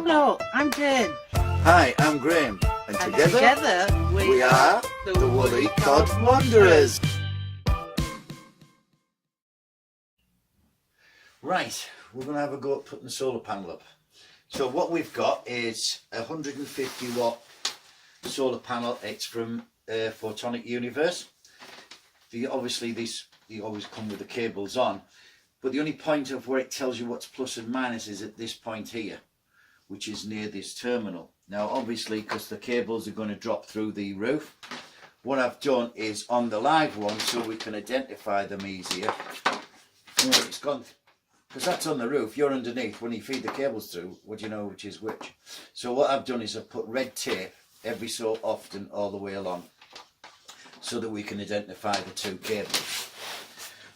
Hello, I'm Jane. Hi, I'm Graham, and And together we are the Woolly Cod Wanderers. Right, we're going to have a go at putting the solar panel up. So what we've got is a 150 watt solar panel. It's from Photonic Universe. Obviously these always come with the cables on, but the only point of where it tells you what's plus and minus is at this point here, which is near this terminal. Now obviously, because the cables are going to drop through the roof, what I've done is on the live one, so we can identify them easier. It's gone, because that's on the roof, you're underneath. When you feed the cables through, would you know which is which? So what I've done is I've put red tape every so often all the way along, so that we can identify the two cables.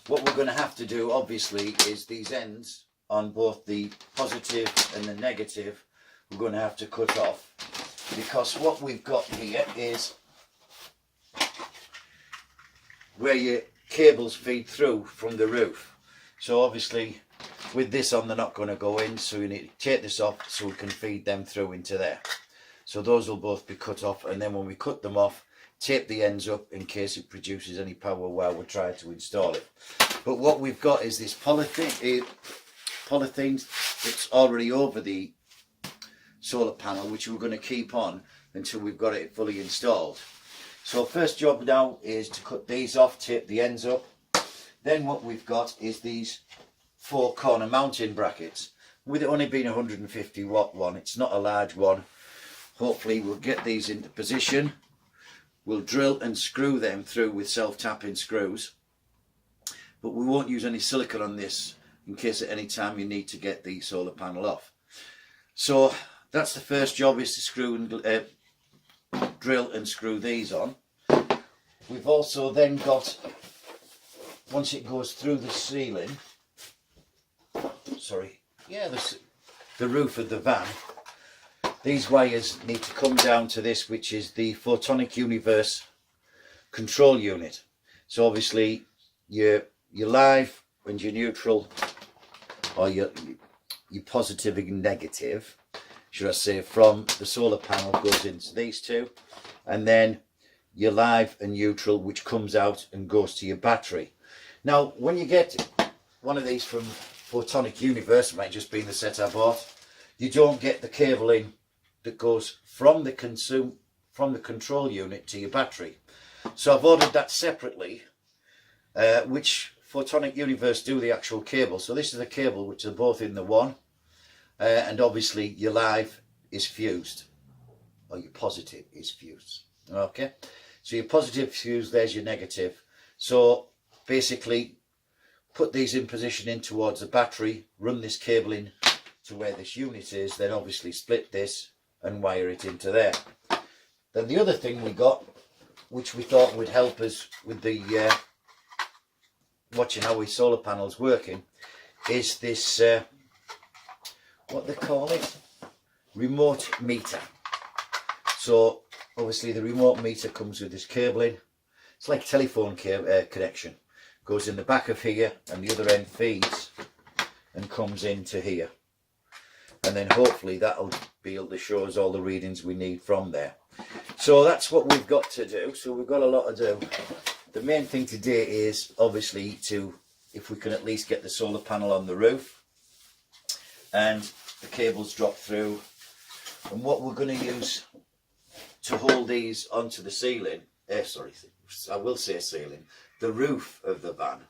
What we're going to have to do obviously is these ends on both the positive and the negative, we're going to have to cut off, because what we've got here is where your cables feed through from the roof. So obviously with this on, they're not going to go in, so you need to take this off so we can feed them through into there. So those will both be cut off, and then when we cut them off, tape the ends up in case it produces any power while we're trying to install it. But what we've got is this polythene that's already over the solar panel, which we're going to keep on until we've got it fully installed. So first job now is to cut these off, tape the ends up. Then what we've got is these 4 corner mounting brackets. With it only being a 150 watt one, it's not a large one. Hopefully we'll get these into position. We'll drill and screw them through with self-tapping screws, but we won't use any silicone on this in case at any time you need to get the solar panel off. So that's the first job, is to screw and drill and screw these on. We've also then got, once it goes through the ceiling, the roof of the van, these wires need to come down to this, which is the Photonic Universe control unit. So obviously your live and your neutral, or your positive and negative, should I say, from the solar panel goes into these two, and then your live and neutral, which comes out and goes to your battery. Now when you get one of these from Photonic Universe, it might just be the set I bought, you don't get the cable in that goes from the control unit to your battery. So I've ordered that separately, which Photonic Universe do the actual cable. So this is the cable which are both in the one, and obviously your live is fused, or your positive is fused. Okay, so your positive fused, there's your negative. So basically put these in position in towards the battery, run this cable in to where this unit is, then obviously split this and wire it into there. Then the other thing we got, which we thought would help us with the watching how our solar panels working, is this what they call it, remote meter. So obviously the remote meter comes with this cabling. It's like telephone connection, goes in the back of here, and the other end feeds and comes into here, and then hopefully that'll be able to show us all the readings we need from there. So that's what we've got to do. So we've got a lot to do. The main thing today is obviously if we can at least get the solar panel on the roof and the cables drop through. And what we're going to use to hold these onto the ceiling, I will say ceiling, the roof of the van,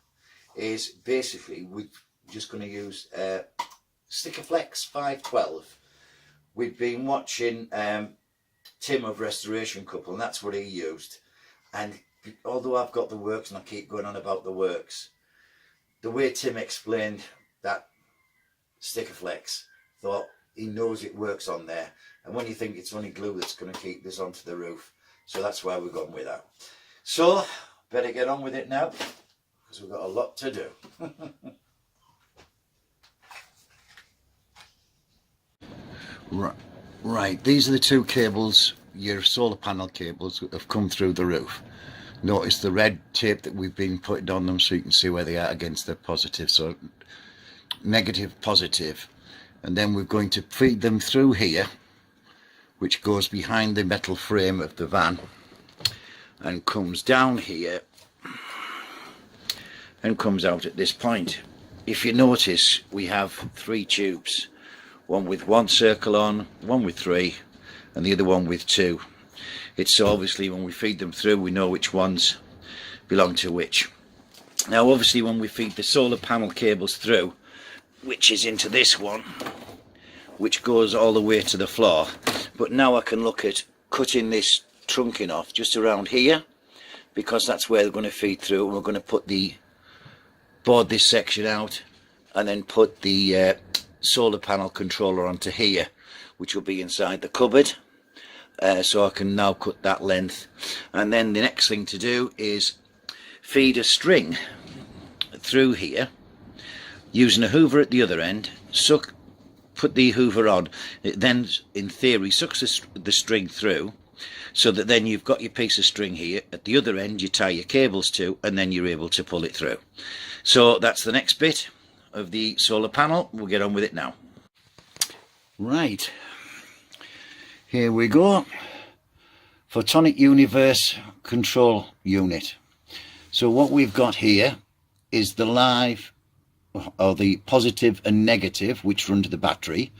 is basically we're just going to use Stickaflex 512. We've been watching Tim of Restoration Couple, and that's what he used. And although I've got the works and I keep going on about the works, the way Tim explained that Stickaflex, thought he knows it works on there. And when you think it's only glue that's going to keep this onto the roof, so that's why we're going with that. So better get on with it now, because we've got a lot to do. Right, these are the two cables, your solar panel cables, that have come through the roof. Notice the red tape that we've been putting on them so you can see where they are against the positive. So negative, positive. and then we're going to feed them through here, which goes behind the metal frame of the van and comes down here and comes out at this point. If you notice, we have 3 tubes, one with 1 circle on, one with 3, and the other one with 2. It's so obviously when we feed them through, we know which ones belong to which. Now obviously when we feed the solar panel cables through, which is into this one, which goes all the way to the floor, but now I can look at cutting this trunking off just around here, because that's where they're going to feed through, and we're going to board this section out and then put the solar panel controller onto here, which will be inside the cupboard. So I can now cut that length, and then the next thing to do is feed a string through here using a hoover at the other end. Put the hoover on, it then in theory sucks the string through, so that then you've got your piece of string here. At the other end you tie your cables to, and then you're able to pull it through. So that's the next bit of the solar panel. We'll get on with it now. Right, here we go. Photonic Universe control unit. So what we've got here is the live, or the positive and negative, which run to the battery,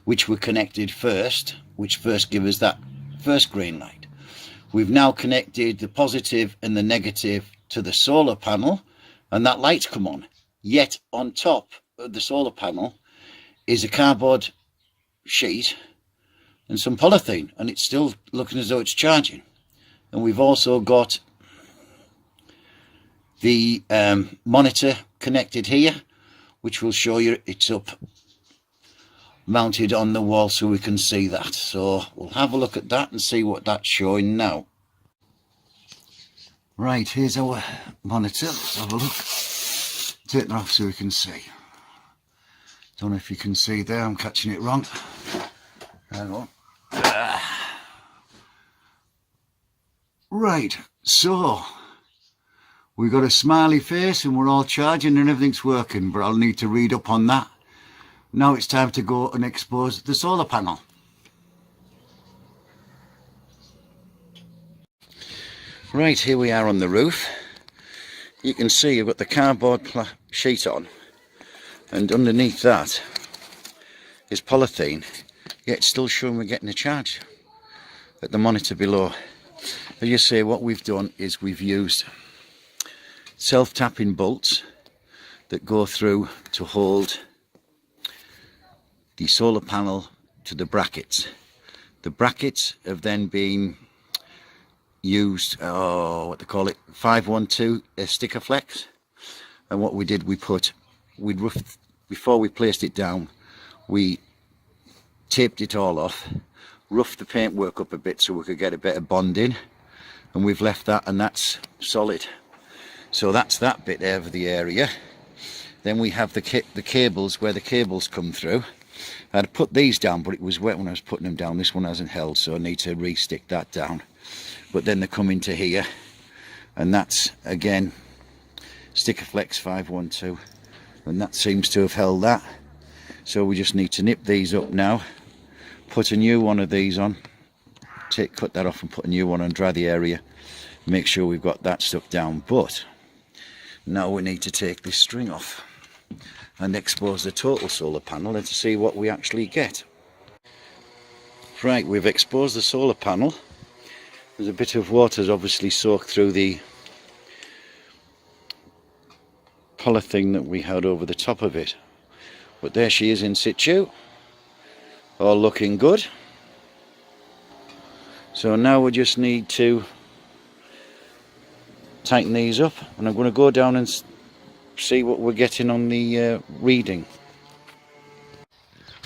which were connected first, which first give us that first green light. We've now connected the positive and the negative to the solar panel, and that light's come on. Yet on top of the solar panel is a cardboard sheet and some polythene, and it's still looking as though it's charging. And we've also got the monitor connected here, which will show you it's up mounted on the wall, so we can see that. So we'll have a look at that and see what that's showing now. Right, here's our monitor. Let's have a look. Take that off so we can see. Don't know if you can see there, I'm catching it wrong. Hang on. Right, so we've got a smiley face and we're all charging and everything's working, but I'll need to read up on that. Now it's time to go and expose the solar panel. Right, here we are on the roof. You can see I've got the cardboard sheet on, and underneath that is polythene, yet it's still showing we're getting a charge at the monitor below. As you see, what we've done is we've used self-tapping bolts that go through to hold the solar panel to the brackets. The brackets have then been used, what they call it, 512 sticker flex. And what we did, before we placed it down, we taped it all off, roughed the paintwork up a bit so we could get a bit of bonding, and we've left that, and that's solid. So that's that bit there of the area. Then we have the cables, where the cables come through. I'd put these down, but it was wet when I was putting them down. This one hasn't held, so I need to re-stick that down. But then they come into here, and that's again sticker flex 512, and that seems to have held that. So we just need to nip these up now, put a new one of these on, cut that off and put a new one on, dry the area, make sure we've got that stuff down. But now we need to take this string off and expose the total solar panel and to see what we actually get. Right, we've exposed the solar panel. There's a bit of water's obviously soaked through the polythene that we had over the top of it, but there she is in situ, all looking good. So now we just need to tighten these up, and I'm going to go down and see what we're getting on the reading.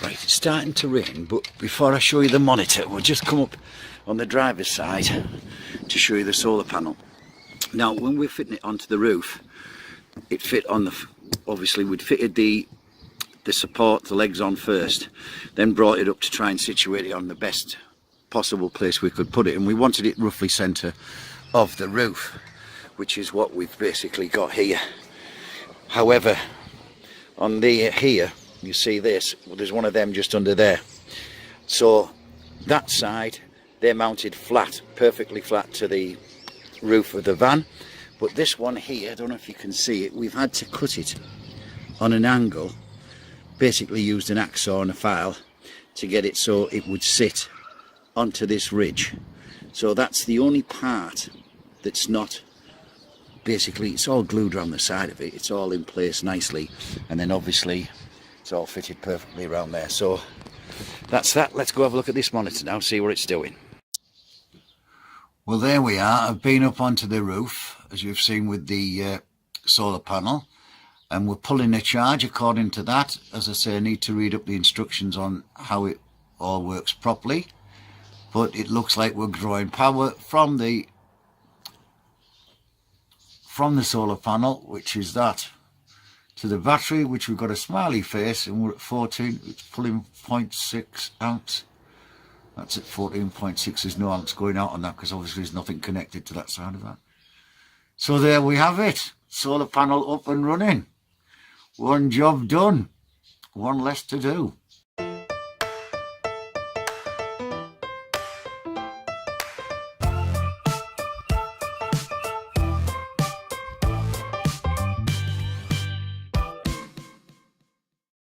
Right, it's starting to rain, but before I show you the monitor, we'll just come up on the driver's side to show you the solar panel. Now, when we're fitting it onto the roof, it fit on the, obviously we'd fitted the support, the legs on first, then brought it up to try and situate it on the best possible place we could put it, and we wanted it roughly centre of the roof, which is what we've basically got here. However, on here you see this, well, there's one of them just under there. So that side, they're mounted flat, perfectly flat to the roof of the van. But this one here, I don't know if you can see it, we've had to cut it on an angle, basically used an hacksaw and a file to get it so it would sit onto this ridge. So that's the only part that's not, basically it's all glued around the side of it, it's all in place nicely, and then obviously it's all fitted perfectly around there. So that's that. Let's go have a look at this monitor now, see what it's doing. Well, there we are. I've been up onto the roof, as you've seen, with the solar panel, and we're pulling a charge according to that. As I say, I need to read up the instructions on how it all works properly, but it looks like we're drawing power from the solar panel, which is that, to the battery, which we've got a smiley face, and we're at 14, it's pulling 0.6 amps. That's at 14.6, there's no amps going out on that because obviously there's nothing connected to that side of that. So there we have it, solar panel up and running. One job done, one less to do.